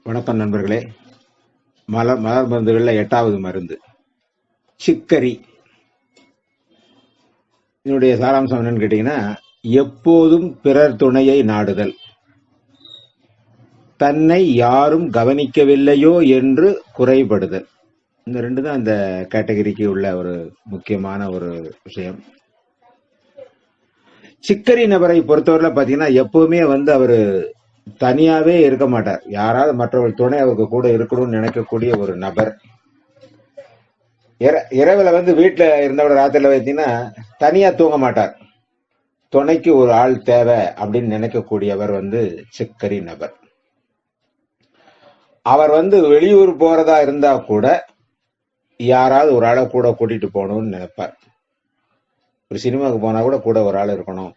வணக்கம் நண்பர்களே. மலர் மருந்துகளில் 8வது மருந்து சிக்கரி. இதனுடைய சாராம்சம் என்னன்னு கேட்டீங்கன்னா, எப்போதும் பிறர் துணையை நாடுதல், தன்னை யாரும் கவனிக்கவில்லையோ என்று குறைபடுதல். இந்த ரெண்டு தான் இந்த கேட்டகரிக்கு உள்ள ஒரு முக்கியமான ஒரு விஷயம். சிக்கரி நபரை பொறுத்தவரை பார்த்தீங்கன்னா, எப்பவுமே அவரு தனியாவே இருக்க மாட்டார். யாராவது மற்றவர்கள் துணை அவருக்கு கூட இருக்கணும்னு நினைக்கக்கூடிய ஒரு நபர். இரவுல வீட்டுல இருந்தவட ராத்திரில பார்த்தீங்கன்னா தனியா தூங்க மாட்டார். துணைக்கு ஒரு ஆள் தேவை அப்படின்னு நினைக்கக்கூடியவர் சிக்கரி நபர். அவர் வெளியூர் போறதா இருந்தா கூட யாராவது ஒரு ஆளை கூட கூட்டிட்டு போகணும்னு நினைப்பார். ஒரு சினிமாவுக்கு போனா கூட கூட ஒரு ஆள் இருக்கணும்.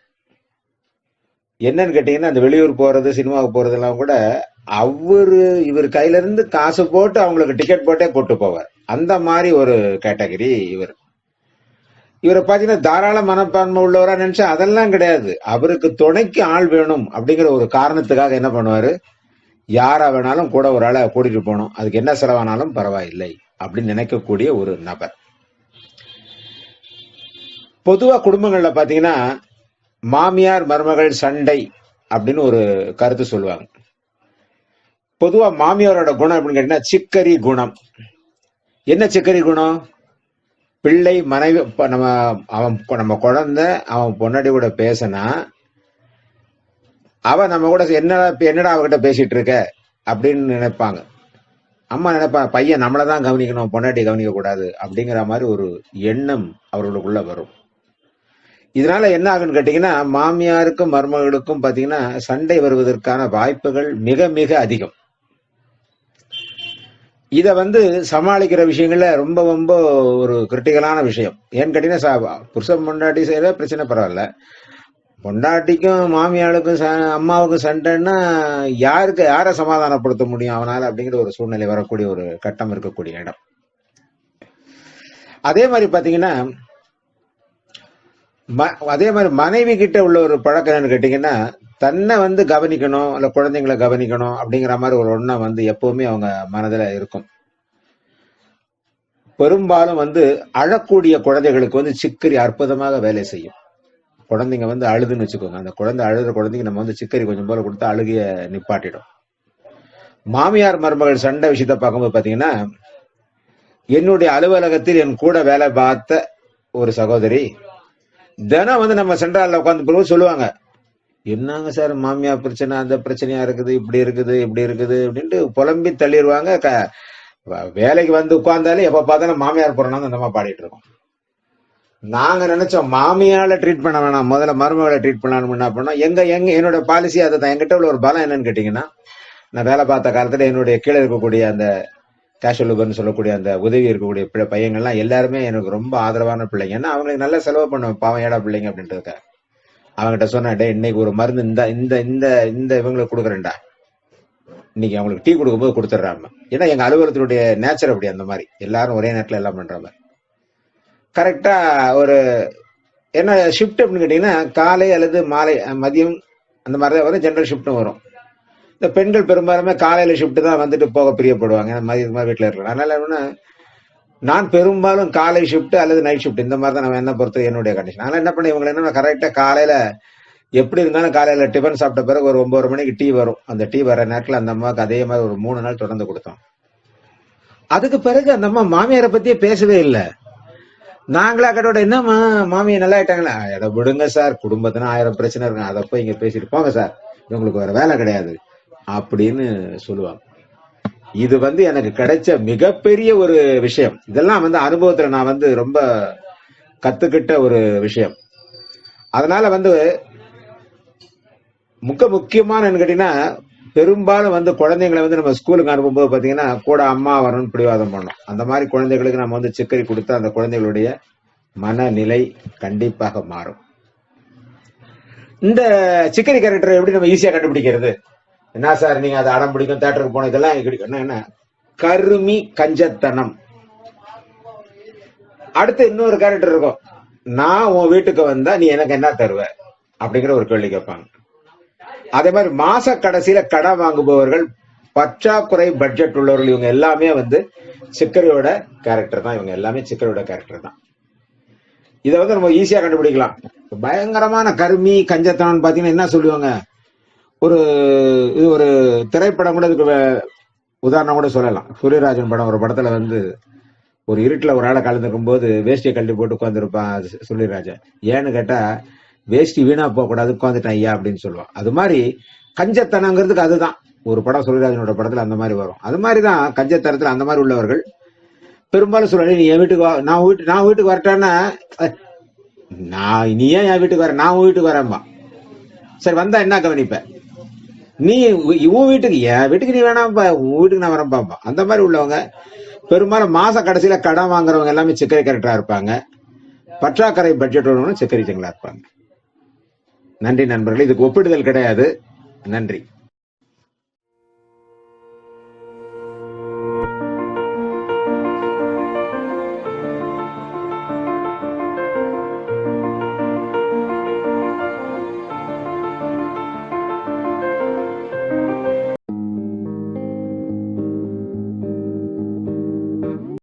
என்னன்னு கேட்டீங்கன்னா, அந்த வெளியூர் போறது சினிமாவுக்கு போறதெல்லாம் கூட இவர் கையில இருந்து காசு போட்டு அவங்களுக்கு டிக்கெட் போட்டே கூட்டு போவார். அந்த மாதிரி ஒரு கேட்டகரி இவர். இவரை பாத்தீங்கன்னா தாராள மனப்பான்மை உள்ளவரா நினைச்சா அதெல்லாம் கிடையாது. அவருக்கு துணைக்கு ஆள் வேணும் அப்படிங்கிற ஒரு காரணத்துக்காக என்ன பண்ணுவாரு, யாரா வேணாலும் கூட ஒரு ஆளை கூட்டிட்டு போகணும், அதுக்கு என்ன செலவானாலும் பரவாயில்லை அப்படின்னு நினைக்கக்கூடிய ஒரு நபர். பொதுவா குடும்பங்கள்ல பாத்தீங்கன்னா மாமியார் மருமகள் சண்டை அப்படின்னு ஒரு கருத்து சொல்லுவாங்க. பொதுவா மாமியாரோட குணம் அப்படின்னு கேட்டீங்கன்னா சிக்கரி குணம். என்ன சிக்கரி குணம்? பிள்ளை மனைவி நம்ம குழந்தை அவன் பொன்னாடி கூட பேசினா அவ நம்ம கூட என்னடா அவகிட்ட பேசிட்டு இருக்க அப்படின்னு நினைப்பாங்க. அம்மா நினைப்பா பையன் நம்மளதான் கவனிக்கணும், பொன்னாட்டி கவனிக்க கூடாது அப்படிங்கிற மாதிரி ஒரு எண்ணம் அவர்களுக்குள்ள வரும். இதனால என்ன ஆகுன்னு கேட்டீங்கன்னா, மாமியாருக்கும் மருமகளுக்கும் பாத்தீங்கன்னா சண்டை வருவதற்கான வாய்ப்புகள் மிக மிக அதிகம். இத சமாளிக்கிற விஷயங்கள்ல ரொம்ப ரொம்ப ஒரு கிரிட்டிக்கலான விஷயம். ஏன்னு கேட்டீங்கன்னா, புருஷன் பொண்டாட்டி செய்யற பிரச்சனை பரவாயில்ல, பொண்டாட்டிக்கும் மாமியாளுக்கும் அம்மாவுக்கும் சண்டைன்னா யாரை சமாதானப்படுத்த முடியும் அவனால அப்படிங்கிற ஒரு சூழ்நிலை வரக்கூடிய ஒரு கட்டம் இருக்கக்கூடிய இடம். அதே மாதிரி பாத்தீங்கன்னா, அதே மாதிரி மனைவி கிட்ட உள்ள ஒரு பழக்கம் என்னன்னு கேட்டீங்கன்னா, தன்னை கவனிக்கணும், இல்ல குழந்தைங்களை கவனிக்கணும் அப்படிங்கிற மாதிரி ஒரு எண்ணம் எப்பவுமே அவங்க மனதுல இருக்கும். பெரும்பாலும் அழக்கூடிய குழந்தைகளுக்கு சிக்கரி அற்புதமாக வேலை செய்யும். குழந்தைங்க அழுதுன்னு வச்சுக்கோங்க, அந்த குழந்தை அழுகிற குழந்தைக்கு நம்ம சிக்கரி கொஞ்சம் போல கொடுத்து அழுகிய நிப்பாட்டிடும். மாமியார் மருமகள் சண்டை விஷயத்த பார்க்கும்போது பாத்தீங்கன்னா, என்னுடைய அலுவலகத்தில் என் கூட வேலை பார்த்த ஒரு சகோதரி தினம் நம்ம சென்ட்ரல்ல உட்காந்து சொல்லுவாங்க, என்னங்க சார் மாமியார் பிரச்சனை, அந்த பிரச்சனையா இருக்குது, இப்படி இருக்குது இப்படி இருக்குது அப்படின்ட்டு புலம்பி தள்ளிடுவாங்க. வேலைக்கு உட்கார்ந்தாலே எப்ப பார்த்தாலும் மாமியார் போறோம்னா அந்த அம்மா பாடிட்டு இருக்கோம். நாங்க நினைச்சோம் மாமியால ட்ரீட் பண்ண வேணாம், முதல்ல மருமகளை ட்ரீட் பண்ணணும். என்ன பண்ணோம், என்னோட பாலிசி அதை தான். என்கிட்ட உள்ள ஒரு பலம் என்னன்னு கேட்டீங்கன்னா, நான் வேலை பார்த்த காலத்துல என்னுடைய கீழே இருக்கக்கூடிய அந்த கேஷுவல் லேபர்னு சொல்லக்கூடிய அந்த உதவி இருக்கக்கூடிய பையங்கள்லாம் எல்லாருமே எனக்கு ரொம்ப ஆதரவான பிள்ளைங்க. ஏன்னா அவங்களுக்கு நல்ல செலவு பண்ணுவேன், பாவம் ஏடா பிள்ளைங்க அப்படின்ட்டு. அவங்ககிட்ட சொன்னேன், இன்னைக்கு ஒரு மருந்து இந்த இந்த இந்த இந்த இவங்களுக்கு கொடுக்குறேன்டா, இன்னைக்கு அவங்களுக்கு டீ கொடுக்கும்போது கொடுத்துட்றாங்க. ஏன்னா எங்க அலுவலகத்தினுடைய நேச்சர் அப்படி, அந்த மாதிரி எல்லாரும் ஒரே நேரத்தில் எல்லாம் பண்ற மாதிரி. கரெக்டா ஒரு என்ன ஷிஃப்ட் அப்படின்னு கேட்டீங்கன்னா, காலை அல்லது மாலை மதியம் அந்த மாதிரிதான் வரும். ஜெனரல் ஷிஃப்ட்டும் வரும். இந்த பெண்கள் பெரும்பாலுமே காலையில ஷிஃப்ட் தான் போக பிரியப்படுவாங்க, மதியம் வீட்டுல இருக்கலாம். அதனால என்ன, நான் பெரும்பாலும் காலை ஷிஃப்ட் அல்லது நைட் ஷிஃப்ட் இந்த மாதிரி தான் நம்ம என்ன பொறுத்த என்னுடைய கண்டிஷன். அதனால என்ன பண்ண, இவங்க என்ன கரெக்டா காலையில எப்படி இருந்தாலும் காலையில டிஃபன் சாப்பிட்ட பிறகு ஒரு 9 மணிக்கு டீ வரும். அந்த டீ வர நேரத்தில் அந்த அம்மாவுக்கு அதே மாதிரி ஒரு 3 நாள் தொடர்ந்து கொடுத்தோம். அதுக்கு பிறகு அந்த அம்மா மாமியாரை பத்தியே பேசவே இல்லை. நாங்களா கடோட என்னம்மா மாமியை நல்லா ஆயிட்டாங்களா, எதை விடுங்க சார், குடும்பத்தினா 1000 பிரச்சனை இருக்கு, அதை போய் இங்க பேசிட்டு போங்க சார், இவங்களுக்கு வேற வேலை கிடையாது அப்படின்னு சொல்லுவாங்க. இது எனக்கு கிடைச்ச மிகப்பெரிய ஒரு விஷயம். இதெல்லாம் அனுபவத்துல நான் ரொம்ப கத்துக்கிட்ட ஒரு விஷயம். அதனால முக்கியமான கேட்டீங்கன்னா, பெரும்பாலும் குழந்தைங்களை நம்ம ஸ்கூலுக்கு அனுப்பும்போது பாத்தீங்கன்னா கூட அம்மா வரணும்னு பிடிவாதம் பண்ணணும். அந்த மாதிரி குழந்தைகளுக்கு நம்ம சிக்கரி கொடுத்தா அந்த குழந்தைகளுடைய மனநிலை கண்டிப்பாக மாறும். இந்த சிக்கரி கேரக்டர் எப்படி நம்ம ஈஸியா கண்டுபிடிக்கிறது? என்ன சார் நீங்க அதை அடம் பிடிக்கும், தேட்டருக்கு போன இதெல்லாம் என்ன, கருமி கஞ்சத்தனம். அடுத்து இன்னொரு கேரக்டர் இருக்கும், நான் உன் வீட்டுக்கு வந்தா நீ எனக்கு என்ன தருவ அப்படிங்கிற ஒரு கேள்வி கேட்பாங்க. அதே மாதிரி மாச கடைசியில கடன் வாங்குபவர்கள் பற்றாக்குறை பட்ஜெட் உள்ளவர்கள் இவங்க எல்லாமே வந்து சிக்கரியோட கேரக்டர் தான். இவங்க எல்லாமே சிக்கரியோட கேரக்டர் தான். இதை வந்து நம்ம ஈஸியா கண்டுபிடிக்கலாம். பயங்கரமான கருமி கஞ்சத்தனம் பாத்தீங்கன்னா என்ன சொல்லுவாங்க, ஒரு இது ஒரு திரைப்படம் கூட இதுக்கு உதாரணம் கூட சொல்லலாம். சூரியராஜன் படம், ஒரு படத்துல வந்து ஒரு இருட்டுல ஒரு ஆளை கலந்துக்கும் போது வேஷ்டியை கழட்டி போட்டு உட்காந்துருப்பான் சூரியராஜன். ஏன்னு கேட்டா வேஷ்டி வீணா போக கூடாது, உட்காந்துட்டான் ஐயா அப்படின்னு சொல்லுவான். அது மாதிரி கஞ்சத்தனங்கிறதுக்கு அதுதான். ஒரு படம் சூரியராஜனோட படத்துல அந்த மாதிரி வரும். அது மாதிரிதான் கஞ்சத்தனத்துல அந்த மாதிரி உள்ளவர்கள் பெரும்பாலும் சொல்ல, நீ என் வீட்டுக்கு நான் வீட்டுக்கு வரட்டேன்னா, நீ ஏன் என் வீட்டுக்கு வர, நான் உன் வீட்டுக்கு வரேன்பா. சரி வந்தா என்ன கவனிப்ப, நீ உன் வீட்டுக்கு, என் வீட்டுக்கு நீ வேணாம்ப்பா, உன் வீட்டுக்கு நான் வரேன்பாப்பா. அந்த மாதிரி உள்ளவங்க பெரும்பாலும் மாச கடைசியில கடன் வாங்குறவங்க எல்லாமே சிக்கரி கேரக்டரா இருப்பாங்க. பற்றாக்குறை பட்ஜெட் சிக்கரி இருப்பாங்க. நன்றி நண்பர்களே. இதுக்கு ஒப்பிடுதல் கிடையாது. நன்றி.